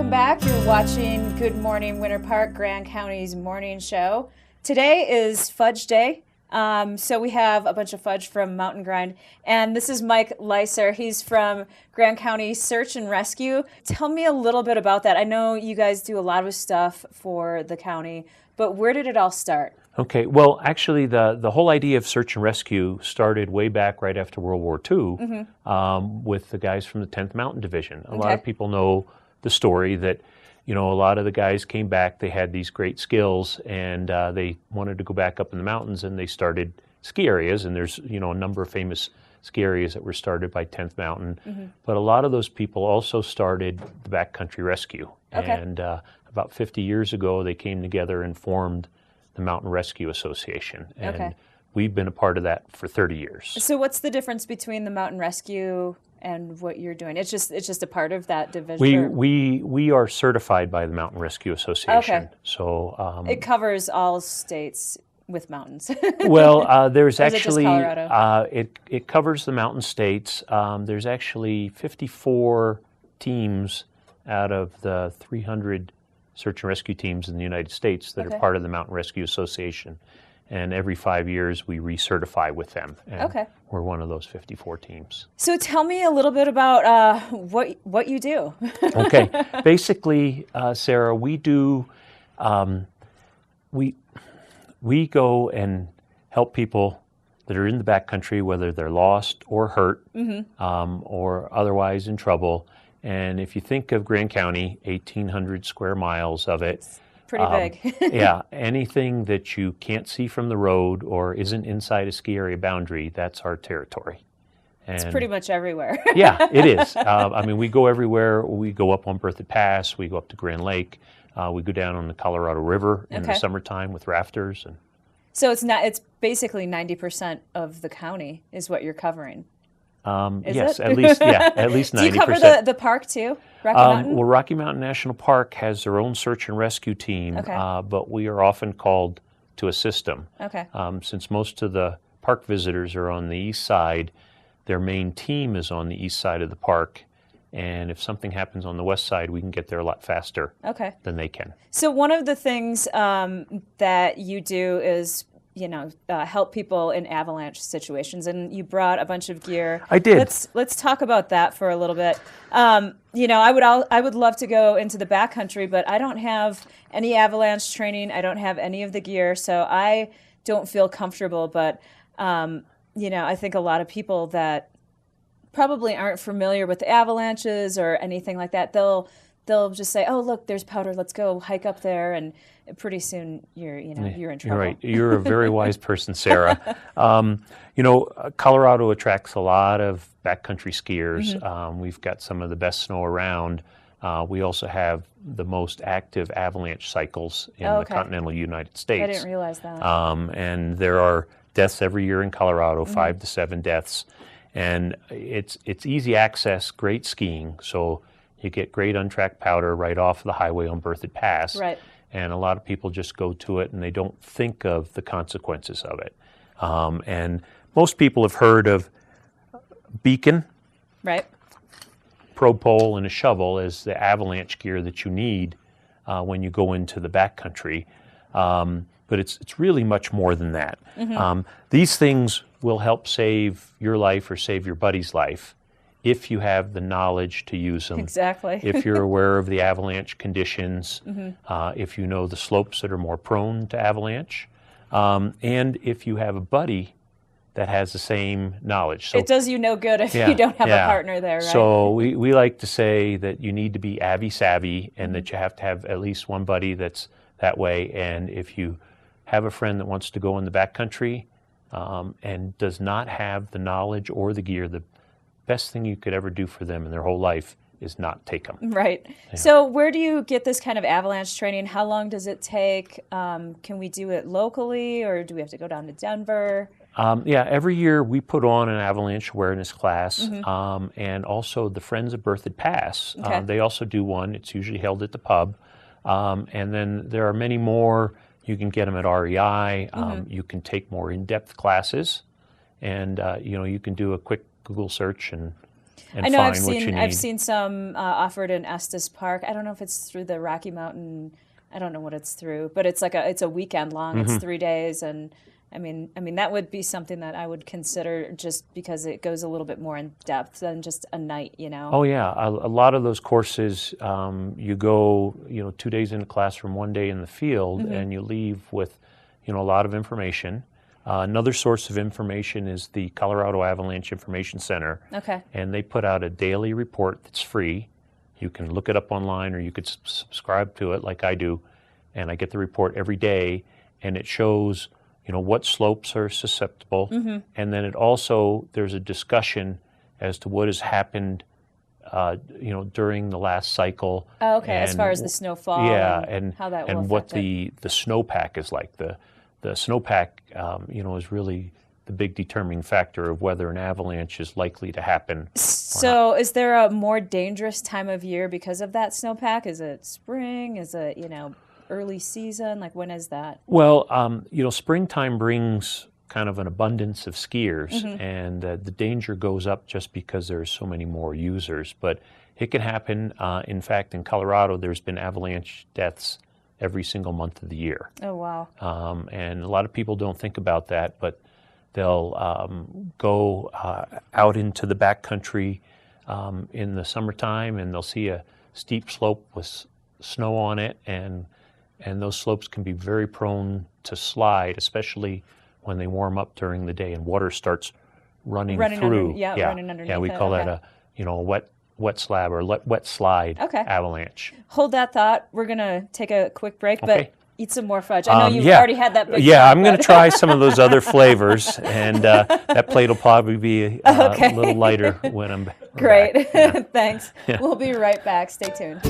Welcome back. You're watching Good Morning Winter Park, Grand County's morning show. Today is Fudge Day. So we have a bunch of fudge from Mountain Grind. And this is Mike Leiser. He's from Grand County Search and Rescue. Tell me a little bit about that. I know you guys do a lot of stuff for the county, but where did it all start? Okay, well, actually, the whole idea of search and rescue started way back right after World War II with the guys from the 10th Mountain Division. A lot of people know the story that, you know, a lot of the guys came back, they had these great skills, and they wanted to go back up in the mountains, and they started ski areas, and there's, you know, a number of famous ski areas that were started by 10th Mountain. But a lot of those people also started the Backcountry Rescue. And about 50 years ago, they came together and formed the Mountain Rescue Association. And we've been a part of that for 30 years. So what's the difference between the Mountain Rescue and what you're doing? It's just a part of that division? We are certified by the Mountain Rescue Association. So it covers all states with mountains. Well, there's or actually, is it just Colorado? It covers the mountain states. There's actually 54 teams out of the 300 search and rescue teams in the United States that are part of the Mountain Rescue Association. And every 5 years we recertify with them. And we're one of those 54 teams. So tell me a little bit about what you do. Okay. Basically, Sarah, we do, we go and help people that are in the backcountry, whether they're lost or hurt or otherwise in trouble. And if you think of Grand County, 1,800 square miles of it. It's pretty big. Yeah, anything that you can't see from the road or isn't inside a ski area boundary, that's our territory. And it's pretty much everywhere. Yeah, it is. I mean, we go everywhere. We go up on Berthoud Pass. We go up to Grand Lake. We go down on the Colorado River in the summertime with rafters. And so it's basically 90% of the county is what you're covering. Yes, at least 90%. Do you cover the park too, Rocky Mountain? Well, Rocky Mountain National Park has their own search and rescue team, but we are often called to assist them. Since most of the park visitors are on the east side, their main team is on the east side of the park, and if something happens on the west side, we can get there a lot faster than they can. So one of the things that you do is help people in avalanche situations, and you brought a bunch of gear. I did. Let's talk about that for a little bit. I would love to go into the backcountry, but I don't have any avalanche training. I don't have any of the gear, so I don't feel comfortable. But I think a lot of people that probably aren't familiar with the avalanches or anything like that, they'll just say, "Oh, look, there's powder. Let's go hike up there." And pretty soon you're in trouble. You're right. You're a very wise person, Sarah. Colorado attracts a lot of backcountry skiers. We've got some of the best snow around. We also have the most active avalanche cycles in the continental United States. I didn't realize that. And there are deaths every year in Colorado, 5 to 7 deaths. And it's easy access, great skiing. So you get great untracked powder right off the highway on Berthoud Pass. Right. And a lot of people just go to it and they don't think of the consequences of it. And most people have heard of beacon, probe pole, and a shovel as the avalanche gear that you need when you go into the backcountry. But it's really much more than that. These things will help save your life or save your buddy's life if you have the knowledge to use them. Exactly. If you're aware of the avalanche conditions, if you know the slopes that are more prone to avalanche, and if you have a buddy that has the same knowledge. So, it does you no good if you don't have a partner there, right? So we like to say that you need to be savvy and that you have to have at least one buddy that's that way. And if you have a friend that wants to go in the backcountry and does not have the knowledge or the gear, the best thing you could ever do for them in their whole life is not take them. Right. Yeah. So where do you get this kind of avalanche training? How long does it take? Can we do it locally, or do we have to go down to Denver? Every year we put on an avalanche awareness class, and also the Friends of Berthoud Pass. They also do one. It's usually held at the pub. And then there are many more. You can get them at REI. You can take more in-depth classes, and you can do a quick Google search and and I know find what you need. I've seen some offered in Estes Park. I don't know if it's through the Rocky Mountain. I don't know what it's through, but it's like it's a weekend long. It's 3 days, and I mean that would be something that I would consider just because it goes a little bit more in depth than just a night, you know. Oh yeah, a lot of those courses, you go, 2 days in the classroom, 1 day in the field, and you leave with, a lot of information. Another source of information is the Colorado Avalanche Information Center. Okay. And they put out a daily report that's free. You can look it up online, or you could subscribe to it like I do, and I get the report every day, and it shows what slopes are susceptible, and then it also, there's a discussion as to what has happened during the last cycle. Oh, okay, as far as the snowfall, and how that will and what affect it. the snowpack is like. The snowpack is really the big determining factor of whether an avalanche is likely to happen. So is there a more dangerous time of year because of that snowpack? Is it spring? Is it, early season? Like, when is that? Well, springtime brings kind of an abundance of skiers, and the danger goes up just because there's so many more users. But it can happen. In fact, in Colorado, there's been avalanche deaths every single month of the year. Oh, wow. And a lot of people don't think about that, but they'll go out into the backcountry in the summertime, and they'll see a steep slope with snow on it, and those slopes can be very prone to slide, especially when they warm up during the day and water starts running through. Running underneath. Yeah, we call that a wet slab or wet slide avalanche. Hold that thought. We're gonna take a quick break, Okay. but eat some more fudge. I know you've already had that big Yeah, one, I'm going to try some of those other flavors, and that plate will probably be a little lighter when I'm Great. back. Yeah. Thanks. Yeah. We'll be right back. Stay tuned.